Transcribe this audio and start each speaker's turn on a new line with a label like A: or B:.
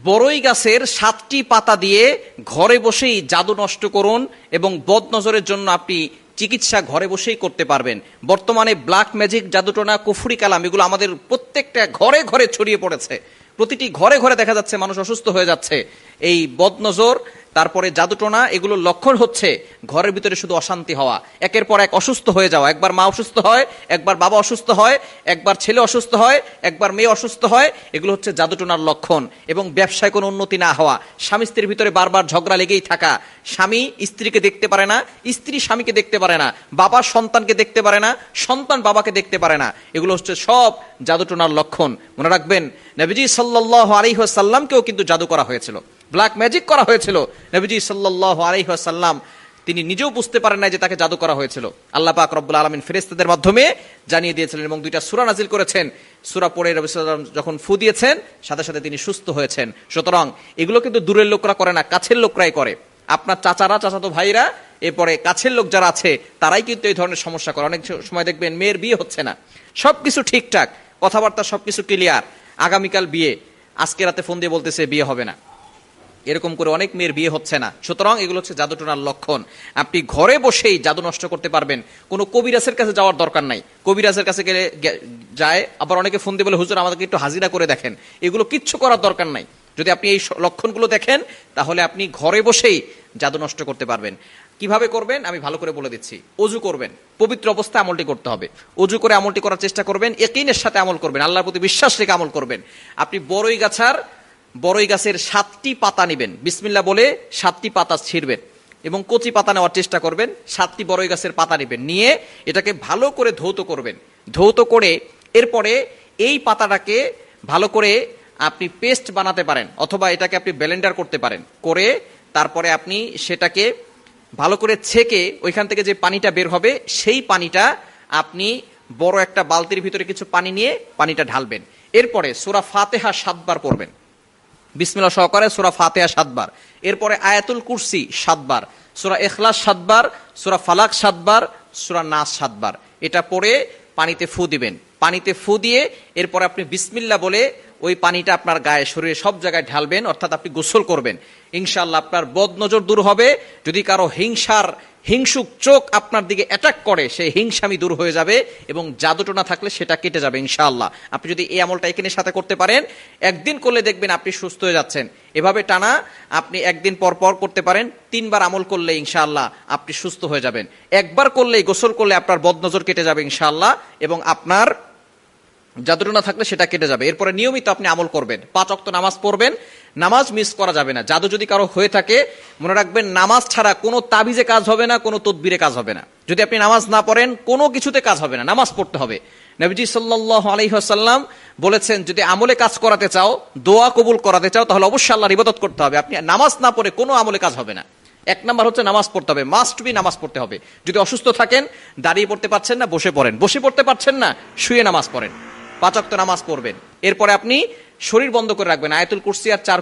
A: বড়ই গাছের 7টি পাতা দিয়ে ঘরে বসেই জাদু নষ্ট করুন এবং বদনজরের জন্য আপনি চিকিৎসা ঘরে বসেই করতে পারবেন। বর্তমানে ব্ল্যাক ম্যাজিক, জাদুটোনা, কুফরি কালাম এগুলো আমাদের প্রত্যেকটা ঘরে ঘরে ছড়িয়ে পড়েছে। প্রতিটি ঘরে ঘরে দেখা যাচ্ছে মানুষ অসুস্থ হয়ে যাচ্ছে। এই বদনজর, তারপরে জাদুটোনা, এগুলোর লক্ষণ হচ্ছে ঘরের ভিতরে শুধু অশান্তি হওয়া, একের পর এক অসুস্থ হয়ে যাওয়া। একবার মা অসুস্থ হয়, একবার বাবা অসুস্থ হয়, একবার ছেলে অসুস্থ হয়, একবার মেয়ে অসুস্থ হয়। এগুলো হচ্ছে জাদুটোনার লক্ষণ। এবং ব্যবসায় কোনো উন্নতি না হওয়া, স্বামী স্ত্রীর ভিতরে বারবার ঝগড়া লেগেই থাকা, স্বামী স্ত্রীকে দেখতে পারে না, স্ত্রী স্বামীকে দেখতে পারে না, বাবা সন্তানকে দেখতে পারে না, সন্তান বাবাকে দেখতে পারে না, এগুলো হচ্ছে সব জাদুটোনার লক্ষণ। মনে রাখবেন, নবীজি সাল্লাল্লাহু আলাইহি ওয়াসাল্লামকেও কিন্তু জাদু করা হয়েছিল, ব্ল্যাক ম্যাজিক করা হয়েছিল। নবীজি সাল্লাল্লাহু আলাইহি ওয়াসাল্লাম তিনি নিজেও বুঝতে পারেন না যে তাকে জাদু করা হয়েছিল। আল্লাহ পাক রব্বুল আলামিন ফেরেশতাদের মাধ্যমে জানিয়ে দিয়েছিলেন এবং 2টা সূরা নাজিল করেছেন। সূরা পড়ে নবী সাল্লাল্লাহু আলাইহি ওয়াসাল্লাম যখন ফু দিয়েছেন, সাথে সাথে তিনি সুস্থ হয়েছেন। সুতরাং এগুলো কিন্তু দূরের লোকরা করে না, কাছের লোকরাই করে। আপনার চাচারা, চাচাতো ভাইরা, এরপরে কাছের লোক যারা আছে তারাই কিন্তু এই ধরনের সমস্যা করে। অনেক সময় দেখবেন মেয়ের বিয়ে হচ্ছে না, সবকিছু ঠিকঠাক, কথাবার্তা সবকিছু ক্লিয়ার, আগামীকাল বিয়ে, আজকে রাতে ফোন দিয়ে বলতেছে বিয়ে হবে না। এরকম করে অনেক মেয়ের বিয়ে হচ্ছে না। সুতরাং এগুলো হচ্ছে জাদুটোনার লক্ষণ। আপনি ঘরে বসেই জাদু নষ্ট করতে পারবেন, কোনো কবিরাজের কাছে যাওয়ার দরকার নাই। কবিরাজের কাছে গেলে যায়, আবার অনেকে ফোন দিয়ে বলে হুজুর আমাদেরকে একটু হাজিরা করে দেখেন। এগুলো কিচ্ছু করার দরকার নাই। যদি আপনি এই লক্ষণগুলো দেখেন, তাহলে আপনি ঘরে বসেই জাদু নষ্ট করতে পারবেন। কিভাবে করবেন আমি ভালো করে বলে দিচ্ছি। অজু করবেন, পবিত্র অবস্থায় আমলটি করতে হবে। অজু করে আমলটি করার চেষ্টা করবেন, ইয়াকিনের সাথে আমল করবেন, আল্লাহর প্রতি বিশ্বাস রেখে আমল করবেন। আপনি বড়ই গাছের 7টি পাতা নেবেন, বিসমিল্লাহ বলে 7টি পাতা ছিঁড়বেন এবং কচি পাতা নেওয়ার চেষ্টা করবেন। 7টি বড়ই গাছের পাতা নেবেন, নিয়ে এটাকে ভালো করে ধৌত করবেন। ধৌত করে এরপরে এই পাতাটাকে ভালো করে আপনি পেস্ট বানাতে পারেন, অথবা এটাকে আপনি ব্লেন্ডার করতে পারেন। করে তারপরে আপনি সেটাকে ভালো করে ছেঁকে ওইখান থেকে যে পানিটা বের হবে, সেই পানিটা আপনি বড় একটা বালতির ভিতরে কিছু পানি নিয়ে পানিটা ঢালবেন। এরপরে সূরা ফাতিহা 7 বার পড়বেন, বিসমিল্লাহ সহকারে সূরা ফাতিহা 7 বার। এরপরে আয়াতুল কুরসি 7 বার, সূরা ইখলাস 7 বার, সূরা ফালাক 7 বার, সূরা নাস 7 বার। এটা পড়ে পানিতে ফু দিবেন। পানিতে ফু দিয়ে এরপরে আপনি বিসমিল্লাহ বলে ওই পানিটা আপনার গায়ে, শরীরে সব জায়গায় ঢালবেন, অর্থাৎ আপনি গোসল করবেন। ইনশাআল্লাহ আপনার বদনজর দূর হবে। যদি কারো হিংসুক চোখ আপনার দিকে অ্যাটাক করে, সেই হিংসামি দূর হয়ে যাবে এবং জাদুটোনা থাকলে সেটা কেটে যাবে ইনশাআল্লাহ। আপনি যদি এই আমলটা এখানের সাথে করতে পারেন, একদিন করলে দেখবেন আপনি সুস্থ হয়ে যাচ্ছেন। এভাবে টানা আপনি একদিন পর পর করতে পারেন। 3 বার আমল করলে ইনশাআল্লাহ আপনি সুস্থ হয়ে যাবেন। একবার করলেই, গোসল করলে আপনার বদনজর কেটে যাবে ইনশাআল্লাহ, এবং আপনার জাদুটোনা থাকলে সেটা কেটে যাবে। এরপরে নিয়মিত আপনি আমল করবেন, 5 ওয়াক্ত নামাজ পড়বেন, নামাজ মিস করা যাবে না। জাদু যদি কারো হয়ে থাকে, মনে রাখবেন নামাজ ছাড়া কোনো তাবিজে কাজ হবে না, কোনো তদবিরে কাজ হবে না। যদি আপনি নামাজ না পড়েন, কোনো কিছুতে কাজ হবে না, নামাজ পড়তে হবে। নবীজি সাল্লাল্লাহু আলাইহি ওয়াসাল্লাম বলেছেন, যদি আমলে কাজ করাতে চাও, দোয়া কবুল করাতে চাও, তাহলে অবশ্যই আল্লাহর ইবাদত করতে হবে। আপনি নামাজ না পড়ে কোনো আমলে কাজ হবে না। 1 নাম্বার হচ্ছে নামাজ পড়তে হবে, মাস্ট বি নামাজ পড়তে হবে। যদি অসুস্থ থাকেন, দাঁড়িয়ে পড়তে পারছেন না, বসে পড়েন, বসে পড়তে পারছেন না, শুয়ে নামাজ পড়েন, 5 ওয়াক্ত নামাজ পড়বেন। এরপরে আপনি শরীর বন্ধ করে রাখবেন, আয়াতুল কুরসি আর 4